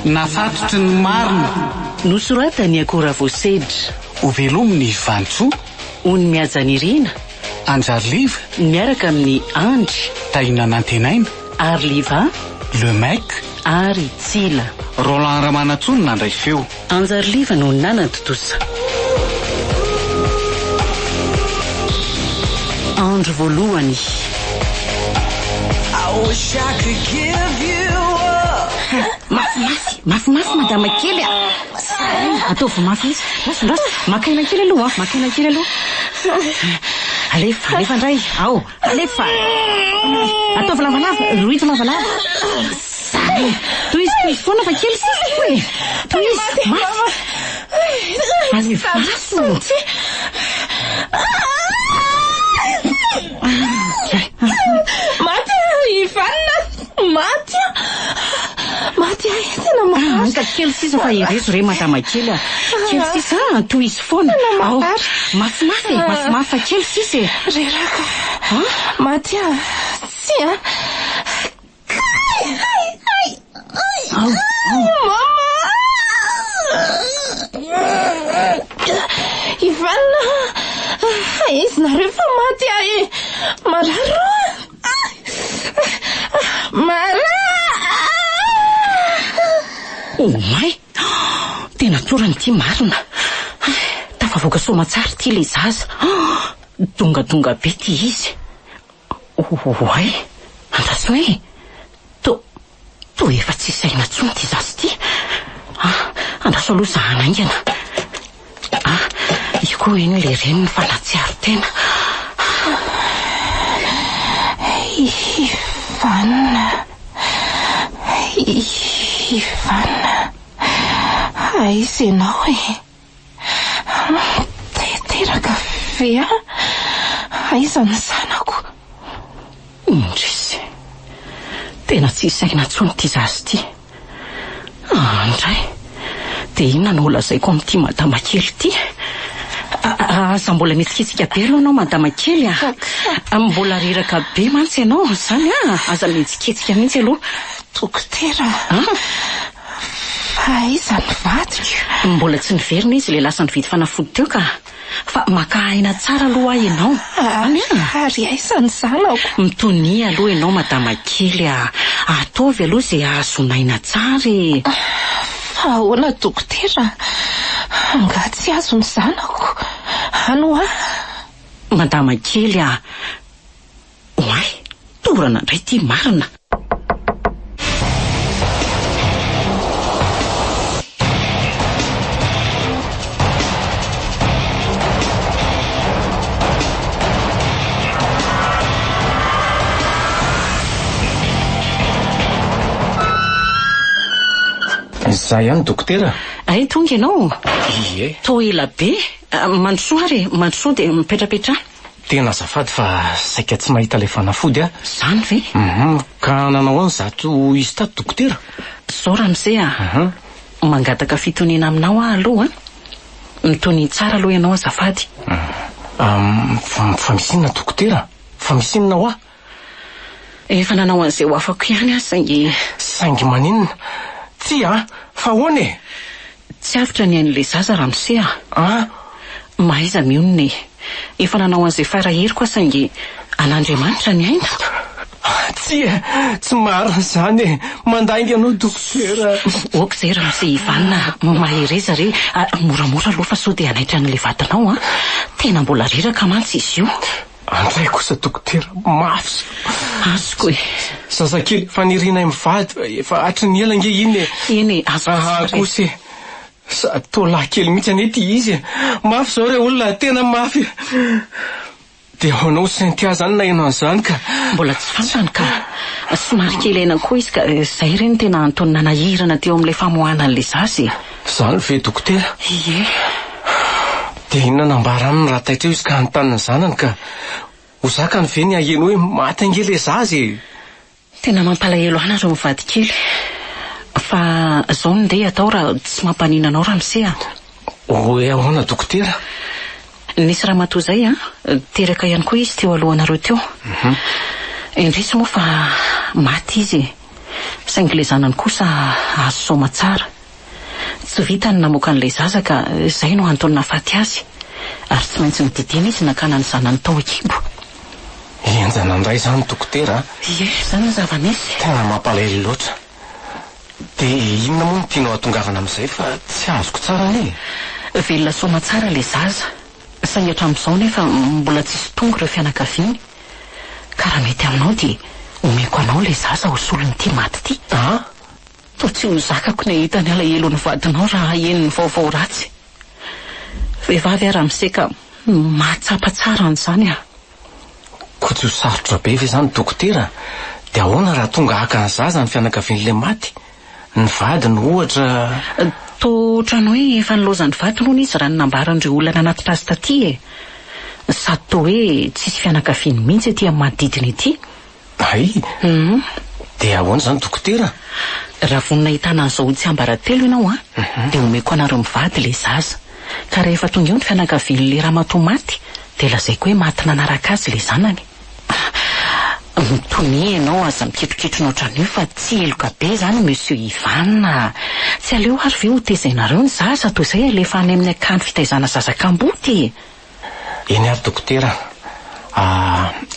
Nafatotry ny marina. Nosoratany akora voasedra. Ho velominy Vantsoa. Ony miajanirina. Anjariliva. Miaraka amin'ny Andry. Tainanantenaina. Arliva. Le Mec. Ary Tsila. Roland Ramanatsony nandray feo. Anjariliva no nanantotosa. Andro voalohany. Mafimafy madama kely. Ataovy mafy izy. Raso makaina kely aloha, makaina kely aloha. Alefa ndray. Ao, alefa. Ataovy lavalava, roito lavalava. Toy izy foana fa kely sisy hoe. Toy izy mafy. Alefa. Maty tena mahaka kely sisa fa ireso re madama kely. Kely sisa toy izy foana. Ao, mafimafy kely sisa. Reraka. Maty si Mama. Ivana. Izy nareo fa maty ahy. Mararo. Oh my, tena torany ty marina. Tafavoaka somatsara ty le zaza. Dongadonga be ty izy. Oay, andraso e. To efa tsy saina tsony ty zaza ty. Andraso aloha zahanaingana. Iko eny le reny falatsiaro tena. Ivana, aiza ianao e? Teraka ve aiza ny zanako? Indrisy, tena tsy saina tsony ty zazy ty. Andray, dia inona no lazaiko amin'ity madama kely ty? Aza mbola mihetsiketsika be aloha anao madama kely. Mbola reraka be mantsy ianao zany. Aza mihetsiketsika mihitsy aloha. Dokotera. Aiza ny vadiko? Mbola tsy niverina izy le lasa nividy fanafody teo ka. Fa maka aina tsara aloha ianao. Ary aiza ny zanako? Mitony aloha ianao madama kely. Ataovy aloha izay azonaina tsara. Fa ahoana dokotera? Nga tsy azo ny zanako. Ano madama kely. Oay, torana ndray ty marina. Zay ihany dokotera. Ay tonga ianao. Ie. To ela be. Mandrosoa ary, mandrosoa dia mipetrapetra. Tena azafady fa saika tsy mahita ilay fanafody a. Zany ve? Ka nanao any zato izy tato dokotera. Zao ramizay mangataka fitoniana aminao aloha. Mitony tsara aloha ianao azafady. Fa misinina dokotera. Fa misinina ho efa nanao an'izay ho afako ihany saingy maninona. Tsy fa hoane. Tsy afitra ny an'ilay zaza ramizay mahaiza mionona efa nanao an'izay farahiriko saingy an'Andriamanitra ny aina. Tsy marina zany mandainga anao dokotera. Ok zay ramizay Ivanina mahereza re moramora aloha fa sao dia anaitra n'ilay vatanao tena mbola reraka mantsy izy io. Andray kosa dokotera mafy. Azoko zazakely fa nirina mivady efa hatry ny ela nge iny azo kosa tola kely mihitsy anety izy mafy zao re olona tena mafy. Dia honao saintia zany na ianao an'izany ka mbola tsy fantany ka somary kely aina koa izy ka zay reny tena antony nanahirana teo amin'ilay famoahana an'ilay zazy. Zany ve dokotera? Ie. Dia inona nambara aminy raha taitra eo izy ka anontany ny zanany ka ho zakany ve ny aheno hoe maty ange le zazy. Tena mampalahelo anareo mivady kely fa zao ndeha atao raha tsy mampanina anao ramizay hoe ahoana dokotera? Nisy raha matoa zay teraka ihany koa izy teo alohanareo teo. Indrisy moa fa maty izy Saingy ilay zanany kosa azo saoma tsara. Tsy vita ny namoaka an'ilay zaza ka izay no antony nahafaty azy. Ary tsy maintsy nodidina izy nakana ny zanany tao an-kibo. Enjana indray izany dokotera. Ie, izany ny zava-misy. Tena mampalahelo loatra. Dia inona moa no tianao hatongavana amin'izay fa tsy azoko tsara ne? Velona saoma tsara ilay zaza. Saingy hatramin'izao nefa mbola tsisy tonga ireo fianakaviany. Ka raha mety aminao dia omeko anao ilay zaza ho solon'ity maty ity. Toa tsy ho zakako ny ahita ny alahelo ny vadinao raha eny ny vaovao ratsy. Vehivavy ara-miseka mahatsapa tsara an'izany Koa tsy ho sarotra be ve izany dokotera? Dia ahoana raha tonga haka ny zaza ny fianakavian'ilay maty? Ny vadiny ohatra... Toa ohatrany hoe efa nilaozany vadiny hono izy raha nambaran'ireo olana anatitra azy taty sady toa hoe tsisy fianakaviany mihitsy ety amin'ny manodidina ity. Ay? Dia ahoana izany dokotera? Raha vonina hitana an'izao tsy ambaratelo ianao dia omeko anareo mivady ilay zaza. Ka rehefa tonga eo ny fianakavian'ilay ramatoa maty dia lazaiko hoe maty nanaraka azy ilay zanany. Mitony ianao aza mikitronkitrona ohatran'io fa tsy eloka be izany Monsieur Ivan. Tsy aleo ary ve ho tezainareo ny zaza toa izay alefa any amin'ny akany fitaizana zazakamboty. Eny ary dokotera,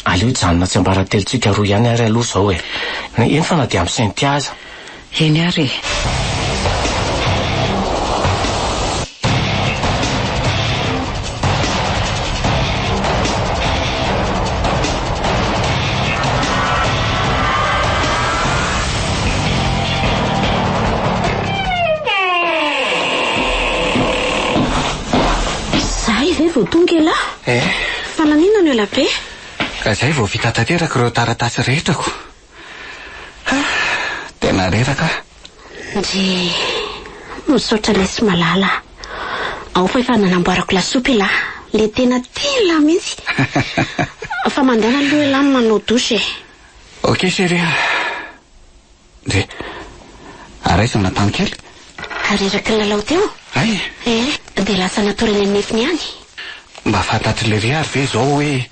aleo hijanona tsy ambaratelontsika roa ihany ary aloha izao eny fa na dia amin'ny sainty aza. Eny ary. Vao tonga ela. Fa nanina no ela be? Ka izay vao vita tanteraka ireo taratasy rehetrako. Tena reraka. Ndry misaotra ilay sy malala. Ao fa efa nanamboarako lasopy ela. Le tena tila mihitsy. Fa mandana aloha ela manao dosy. Ok chérie. Ndry araisana tany kely. Reraka lalao teo? Ay. Dia lasa natorany amin'ny nefiny ihany. Mba fantatry le ry ary ve zao hoe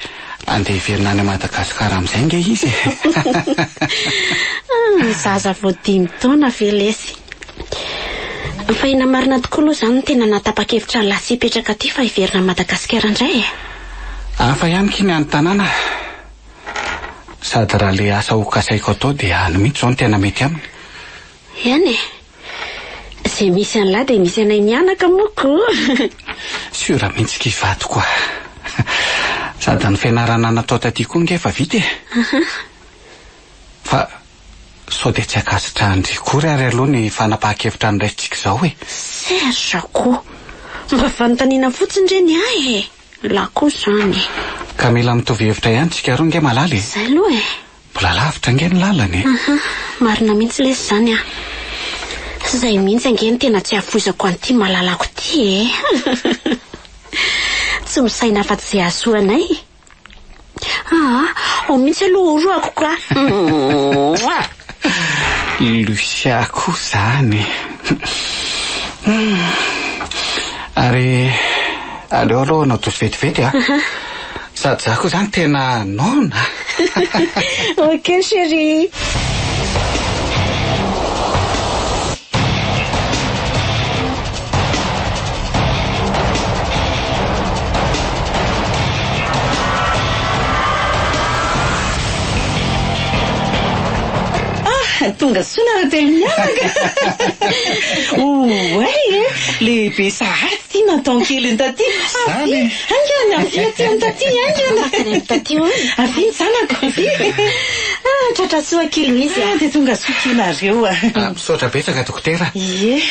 andeha hiverina any Madagasikara amin'izay nge izy. Zaza vao 5 taona ve lesy. Fa ina marina tokoa aloha izany tena natapa-kevitra ny lasy hipetraka aty fa hiverina Madagasikara indray. Hafa ihany kiny any tanàna. Sady raha le asa ho kasaiko atao dia any mihitsy zao no tena mety aminy. Eny izay misy an'lahy dia misy anay mianaka moko. Siora mihitsy kivato koa. Sady ny fianarana natao taty koa ngefa vita. Fa sao dia tsy akasitra andrikory ary aloha ny fanapahan-kevitra ny raisitsika izao Serge koa. Mba fanontaniana fotsiny reny ahy. La koa izany. Ka mila mitovy hevitra ihany tsika roa nge malala. Izay aloha mbola lavitra nge ny lalany. Marina mihitsy lesy izany Izay mihitsy angeny tena tsy afoizako an'ity malalako ity Tsy misaina fa tsy azo anay. Ao mihitsy aloha oroako ka. Lucia koa izany. Ary aleo aloha natosy vetivety sady za koa izany tena nona. Ok chérie. Tonga soa telo mianaka. Lehibe sahady ty natao kely taty. Angana aviaty amin'ny taty angana. Taty hoy. Avy zanako. Tratra soa kely izy dia tonga soa kenareo. Misaotra betsaka dokotera. Ie.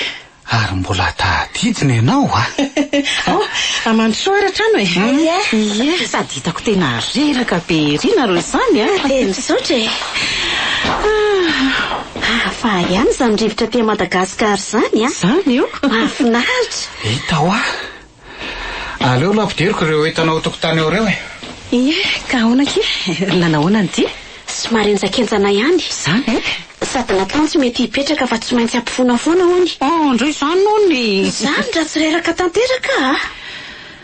Ary mbola tadidiny ianao Amandrosoa ara-trano Ie. Sady hitako tena reraka be rinareo izany misaotra fa ihany izany rivotra ty Madagasikara izany Izany io. Mahafinaritra. Hita aleo lampidiriko ireo hitanao tokotany eo reo Ie, ka ahoana ke? Nanahoana an'ity? Somary enjakenjana ihany. Izany Sady natao tsy mety hipetraka fa tsy maintsy ampifoana foana hony. Andray izany hony. Izany raha tsy reraka tanteraka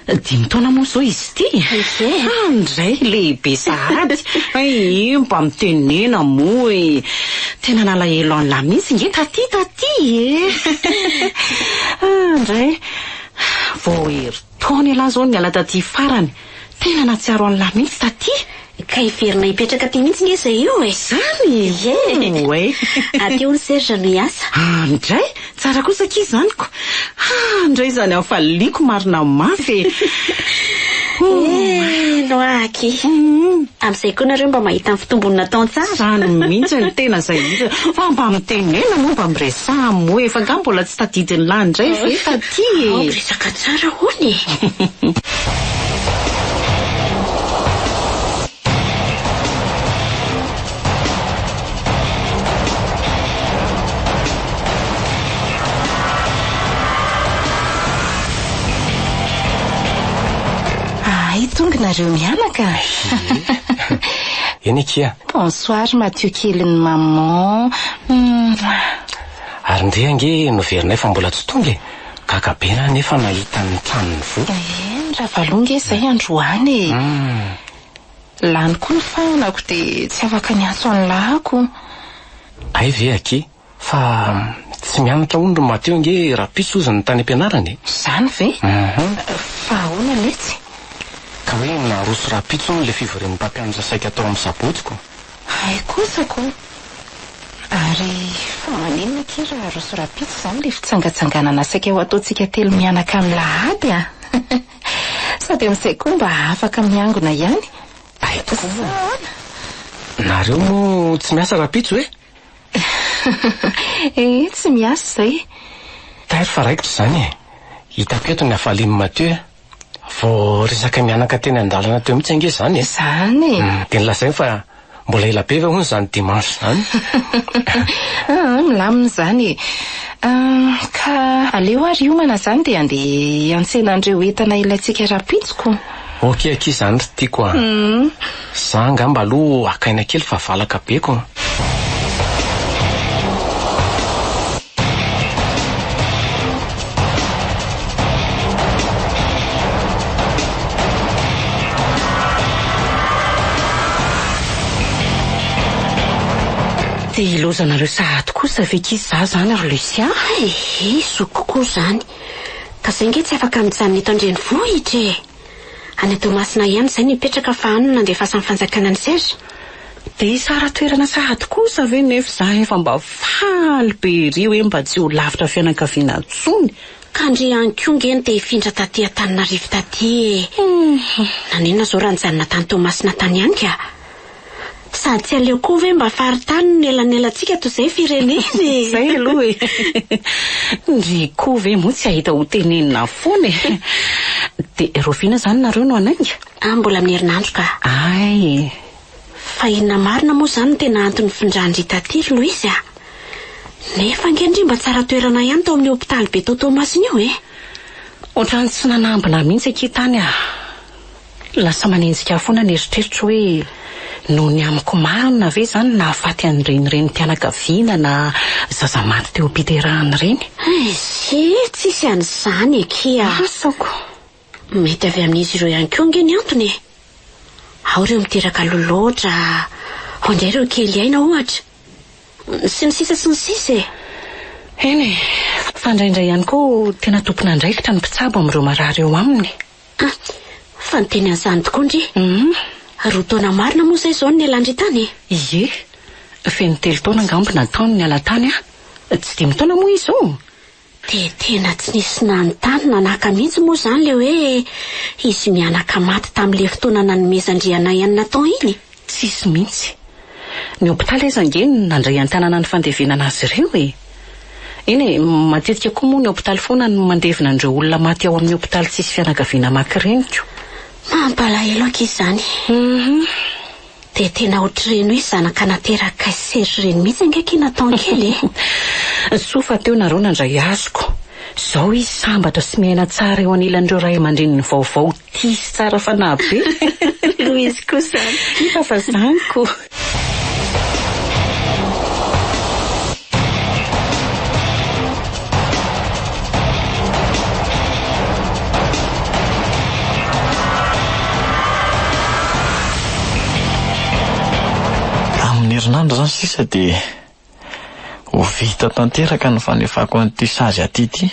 5 taona moa zao izy ty. Andray lehibe sahady. Mba mitenena moa tena nalahelo an'la mihitsy nge taty ndray vao hery taona elahy zao miala taty farany tena natsiaro an'la mihitsy taty ka iverina hipetraka ty mihitsy nge zay io zany oe aty ony Serge no hiasa ndray tsara kosa ki zaniko ndray zany afaliako marina mafy noaky amin'izay koa nareo mba mahita amin'ny fitombony nataony tsara zany mihitsy ny tena zay izy fa mba mitenena moa mba miresamo hoe fa nga mbola tsy tadidiny lahy ndray ve taty resaka tsara hony tonga nareo mianaka eny kia bonsoir Mathieu keliny maman ary ndre ange noverinay fa mbola tsy tonga kakabena nefa nahita ny tranony vo raha valonge zay androany lany koa ny fanako dia tsy afaka niantso an'lahako ay ve aky fa tsy mianatra ondro Mathieu nge raha pitso ozy ny tany ampianarany zany ve fa ahoana letsy ka hoe naroso raha pitso ny le fivoren'ny mpampianatra saika atao amin'ny sabotsiko ay kosako ary fa manenina ke raha roso raha pitso zany le fitsangatsanganana saika ho ataontsika telo mianaka amin'ny lahady sady amin'izay koa mba afaka miangona ihany ay tokoa nareo moa tsy miasa raha pitso hoe tsy miasa zay tary fa raikitra zany hitako eto ny afaliny Mathieu vao resaka mianaka teny an-dalana teo mihitsy ange zany zany dia nilazainy fa mbola ela be ve hono zany dimanche zany milamina zany ka aleo ary iomana zany dia andeha antsenandreo entana ilaitsika rapitsiko ok aky zany ry tiako za ngamba aloha akaina kely fa valaka beko dia ilozanareo sahady kosa vekizy za zany ary Lucia so kokoa zany ka zay nge tsy afaka mijanona eto an-drenivohitra any Tomasina ihany zay nipetraka fa ano nandefa amin'ny fanjakana ny Serge dia sara toerana sahady kosa ve nefa za efa mba faly be ry hoe mba tsy ho lavitra fianakaviana tsony ka ndre any koa nge dia hifindra taty Antananarivo taty nanena zao raha nijanona tany Tomasina tany ihany ka sady tsy aleo koa ve mba faritany ny elanelantsika to izay fireneny zay aloha ndry koa ve moa tsy ahita ho tenenina foana dia roviana zany nareo no anainga mbola amin'ny herinandro ka ay fa inona marina moa zany no tena antony findrandry taty Louise nefa ngendry mba tsara toerana ihany tao amin'ny hôpitaly be tao Tomasina io ohatrany tsy nanambina mihitsy aky tany lasa manenjika foana ny eritreritro hoe no ny amiko marina ve zany nahafaty an'ireny tianakaviana na zaza maty teo am-piterahany reny tsisy an'izany ekia asako mety avy amin'izy ireo ihany koa nge ny antony ao ireo miteraka loloatra ao indray ireo kely aina ohatra sy ny sisa eny fa indraindray ihany koa tena tompona andraikitra ny mpitsabo amin'ireo marary eo aminy fa ny teny an'izany tokoa ndry roa taona marina moa zay zao ny alandry tany ie feno 3 taona ngambo nataony ny alatany tsy 5 taona moa izy ao dia tena tsy nisy nanontany nanaka mihitsy moa zany le hoe izy mianaka maty tamin'ile fotoana nanomezandriana ihany natao iny tsisy mihitsy ny hôpitaly izange nandray an-tanana ny fandevenana azy ireo eny matetika koa moa ny hôpitaly foana no mandevina andreo olona maty ao amin'ny hôpitaly tsisy fianakaviana makireniko mampalahelo ankizy zany dia tena ohatr'ireny hoe zanaka nateraka Serge ireny mihitsy angaiky nataony kely sofa teo nareo nandray azoko zao izy sambatra sy miaina tsara eo anilan'ireo ray aman-dreniny vaovao tisy tsara fanahy be Louise kosa ifa fa zaniko amin'ny herinandro zany sisa dia vita tanteraka ny fanefako an'ity sazy aty ity.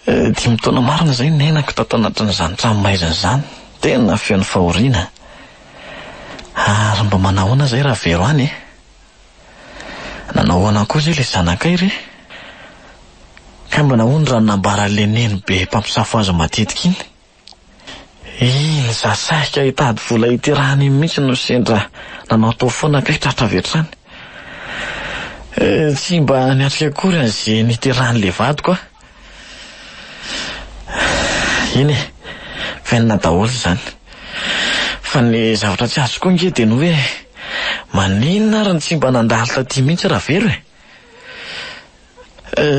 5 taona marina izay nenako tato anatin'izany tranomaizina izany. Tena feon'ny fahoriana. Ary mba manahoana izay raha vero any Nanahoana koa izay ilay zanakay re. Ka mba nahoana raha nambara le neny be mpampisafo azy matetika iny. Iny zasahika hitady vola iterahany mihitsy no sendra nanao tao foana kay tratra vetrany. Tsy mba niatrika akory an'izay niterahany le vadiko. Iny venina daholo izany. Fa ny zavatra tsy azo koa nge dia no hoe maninona ary tsy mba nandalo taty mihitsy raha vero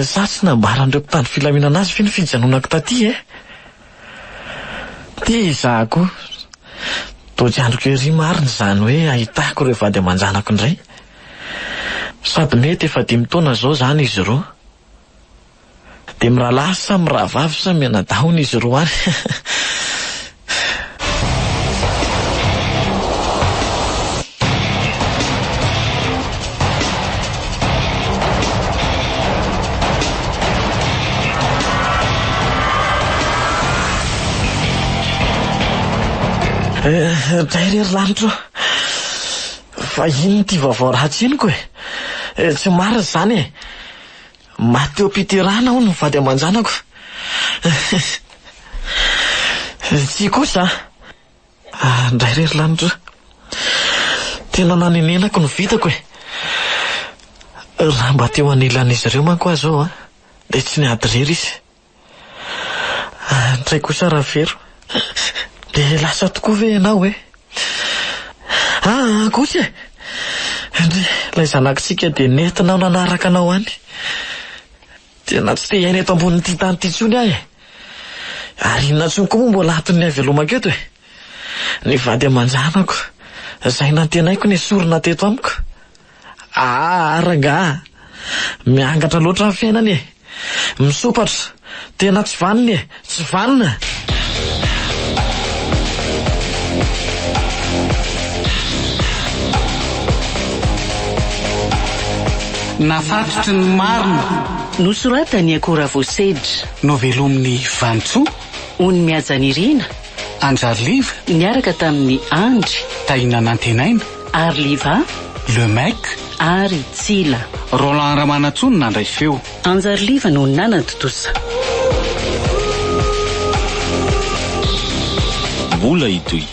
sa tsy nambaran'ireo mpitandro filaminana azy fe ny fijanonako taty Ty izahako toa tsy androko ery marina izany hoe ahitako ireo vady aman-janako indray. Sady mety efa 5 taona zao zany izy roa. Dia mirahalahy sa mirahavavy sa mianadahona izy roa any. Dairery lanitro. Fa ino ty vaovao ratsy iny koe? Tsy marina izany maty eo am-piterahana hono ny vady aman-janako. Tsy kosa. Dairery lanitro. Tena nanenenako ny vitako raha mba teo anilan'izy ireo manko aho zao dia tsy niady rery izy. Tray kosa raha vero dia lasa tokoa ve ianao kosa ilay zanakitsika dia nentinao nanaraka anao any. Tena tsy te hainy eto ambonin'ity tany ty intsony ahy ary inona intsony koa moa mbola aton'ny havelomako eto ny vady aman-janako izay nantenaiko ny sorona teto amiko. Aranga miangatra loatra amin'ny fiainany misopatra tena tsy vaniny tsy vanina. Nafatotry ny marina nosoratany akora voasedra novelomin'ny Vantsoa ony miajanirina Anjaliva niaraka tamin'ny Andry Taina Nantenaina ary Liva Le Mec ary Tsila. Roland Ramanatsony nandray feo. Anjaliva no nanantotosa. Mbola itoy